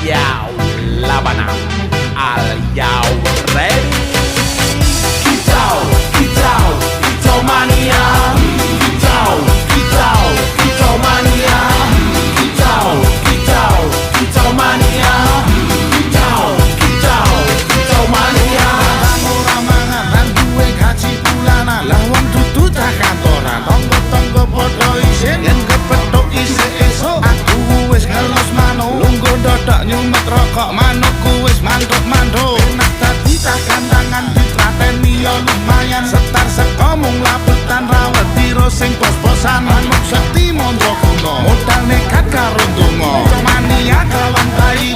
Yo, Labana, are you ready? Kicau, kicau, kicau mania. Kicau, kicau, kicau mania. Kicau, kicau, kicau mania. Kicau, kicau, kicau mania. Ora mangan lan duwe gaji bulanan, lah wong dudu cah kantoran. Tonggo-tonggo padha isin yen kepethuk isih esuk. Aku wis ngelus manuk, lungguh dodok nyumet rokok, manukku wis mantuk-mantuk. Enak dadi cah kandangan ditrateni ya lumayan. Setar seko mung labutan rawet tiro sing pos-posan. Manuk sekti mondro kuno, modal nekat karo donga. Mania kawan bayi